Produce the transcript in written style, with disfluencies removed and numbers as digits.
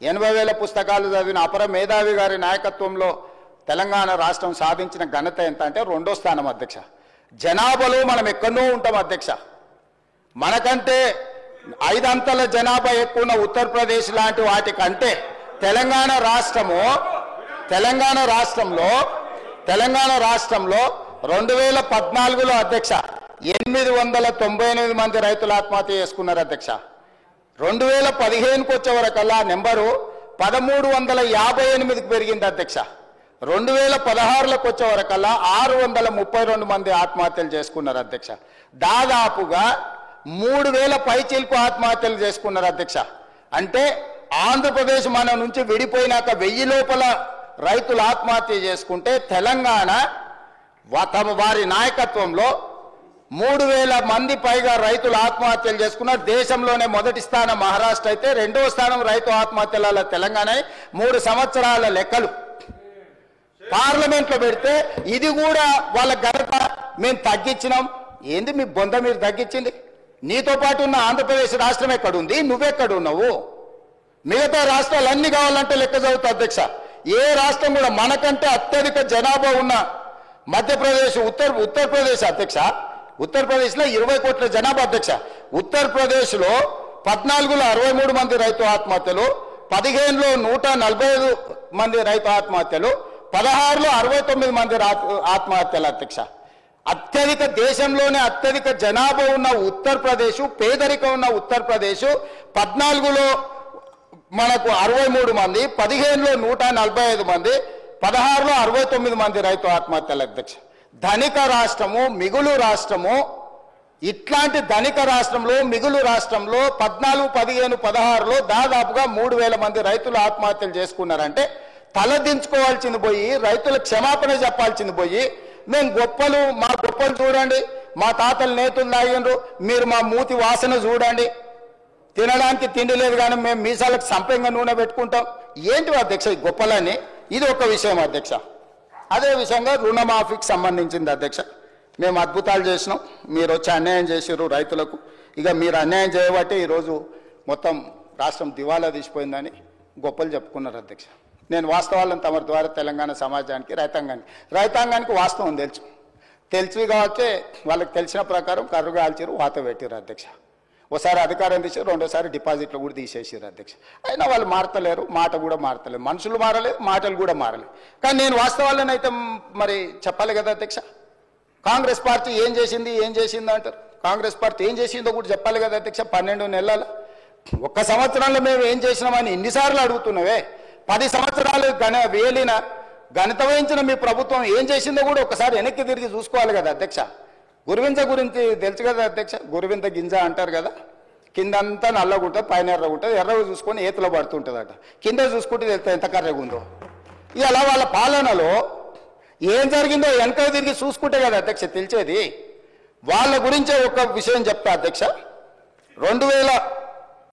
80,000 పుస్తకాలు చదివిన అపర మేధావి గారి నాయకత్వంలో తెలంగాణ రాష్ట్రం సాధించిన ఘనత ఎంత అంటే 2వ స్థానం అధ్యక్ష. జనాభాలో మనం ఎక్కడో ఉంటాం అధ్యక్ష. మనకంటే 5 అంతల జనాభా ఎక్కువ ఉన్న ఉత్తరప్రదేశ్ లాంటి వాటికంటే తెలంగాణ రాష్ట్రంలో 2014లో అధ్యక్ష 898 మంది రైతులు ఆత్మహత్య చేసుకున్నారు అధ్యక్ష. 2015కు వచ్చే వరకల్లా నెంబరు 1358కి పెరిగింది అధ్యక్ష. 2016లోకి వచ్చే వరకల్లా 632 మంది ఆత్మహత్యలు చేసుకున్నారు అధ్యక్ష. దాదాపుగా 3000 పైచీలకు ఆత్మహత్యలు చేసుకున్నారు అధ్యక్ష. అంటే ఆంధ్రప్రదేశ్ మన నుంచి విడిపోయినాక 1000 లోపల రైతులు ఆత్మహత్య చేసుకుంటే తెలంగాణ వారి నాయకత్వంలో 3000 మంది పైగా రైతులు ఆత్మహత్యలు చేసుకున్నారు. దేశంలోనే మొదటి స్థానం మహారాష్ట్ర అయితే 2వ స్థానం రైతు ఆత్మహత్యల తెలంగాణ. 3 సంవత్సరాల లెక్కలు పార్లమెంట్లో పెడితే ఇది కూడా వాళ్ళ ఘనత మేము తగ్గించినాం. ఏంది మీ బొంద మీరు తగ్గించింది? నీతో పాటు ఉన్న ఆంధ్రప్రదేశ్ రాష్ట్రం ఎక్కడుంది? నువ్వెక్కడున్నావు? మిగతా రాష్ట్రాలు అన్ని కావాలంటే లెక్క చదువుతా అధ్యక్ష. ఏ రాష్ట్రం కూడా మనకంటే అత్యధిక జనాభా ఉన్న మధ్యప్రదేశ్ ఉత్తరప్రదేశ్ అధ్యక్ష. ఉత్తరప్రదేశ్లో 20 కోట్ల జనాభా అధ్యక్ష. ఉత్తరప్రదేశ్లో 14లో 63 మంది రైతు ఆత్మహత్యలు, 15లో 145 మంది రైతు ఆత్మహత్యలు, 16లో 69 మంది ఆత్మహత్యలు అధ్యక్ష. అత్యధిక దేశంలోనే అత్యధిక జనాభా ఉన్న ఉత్తరప్రదేశ్, పేదరికం ఉన్న ఉత్తరప్రదేశ్ 14లో మనకు 63 మంది, 15లో 145 మంది, 16లో 69 మంది రైతు ఆత్మహత్యలు అధ్యక్ష. ధనిక రాష్ట్రము, మిగులు రాష్ట్రము, ఇట్లాంటి ధనిక రాష్ట్రంలో మిగులు రాష్ట్రంలో 14, 15, 16లో దాదాపుగా 3000 మంది రైతులు ఆత్మహత్యలు చేసుకున్నారంటే తలదించుకోవాల్సింది పోయి రైతుల క్షమాపణ చెప్పాల్సింది పోయి మేము మా గొప్పలు చూడండి, మా తాతలు నేతులు తాగిండ్రు, మీరు మా మూతి వాసన చూడండి, తినడానికి తిండి లేదు కానీ మేము మీసాలకు సంపెంగ నూనె పెట్టుకుంటాం. ఏంటి అధ్యక్ష ఈ గొప్పలని? ఇది ఒక విషయం అధ్యక్ష. అదే విషయంగా రుణమాఫీకి సంబంధించింది అధ్యక్ష. మేము అద్భుతాలు చేసినాం, మీరు వచ్చి అన్యాయం చేసారు రైతులకు. ఇక మీరు అన్యాయం చేయబట్టి ఈరోజు మొత్తం రాష్ట్రం దివాలా తీసిపోయిందని గొప్పలు చెప్పుకున్నారు అధ్యక్ష. నేను వాస్తవాలను తమ ద్వారా తెలంగాణ సమాజానికి రైతాంగానికి వాస్తవం తెలుసు కాబట్టి వాళ్ళకి తెలిసిన ప్రకారం కర్రు కాల్చారు, వాత పెట్టారు అధ్యక్ష. ఒకసారి అధికారం తీసారు, రెండోసారి డిపాజిట్లు కూడా తీసేసారు అధ్యక్ష. అయినా వాళ్ళు మారతలేరు, మాట కూడా మారతలేరు, మనుషులు మారలేదు, మాటలు కూడా మారలేదు. కానీ నేను వాస్తవాలను అయితే మరి చెప్పాలి కదా అధ్యక్ష. కాంగ్రెస్ పార్టీ ఏం చేసింది అంటారు. కాంగ్రెస్ పార్టీ ఏం చేసిందో కూడా చెప్పాలి కదా అధ్యక్ష. 12 నెలల 1 సంవత్సరంలో మేము ఏం చేసినామని ఇన్నిసార్లు అడుగుతున్నావే. 10 సంవత్సరాలు వేలిన ఘనత వహించిన మీ ప్రభుత్వం ఏం చేసిందో కూడా ఒకసారి వెనక్కి తిరిగి చూసుకోవాలి కదా అధ్యక్ష. గురువింజ గురించి తెలుసు కదా అధ్యక్ష. గురువింజ గింజ అంటారు కదా, కిందంతా నల్లగా ఉంటుంది, పైన ఎర్రగా ఉంటుంది. ఎర్రగా చూసుకొని ఏతులో పడుతుంటుందట, కింద చూసుకుంటే తెలుస్తుంది ఎంత కర్రగా ఉందో. ఇలా వాళ్ళ పాలనలో ఏం జరిగిందో వెనక తిరిగి చూసుకుంటే కదా అధ్యక్ష తెలిసేది. వాళ్ళ గురించే ఒక విషయం చెప్తా అధ్యక్ష. 2000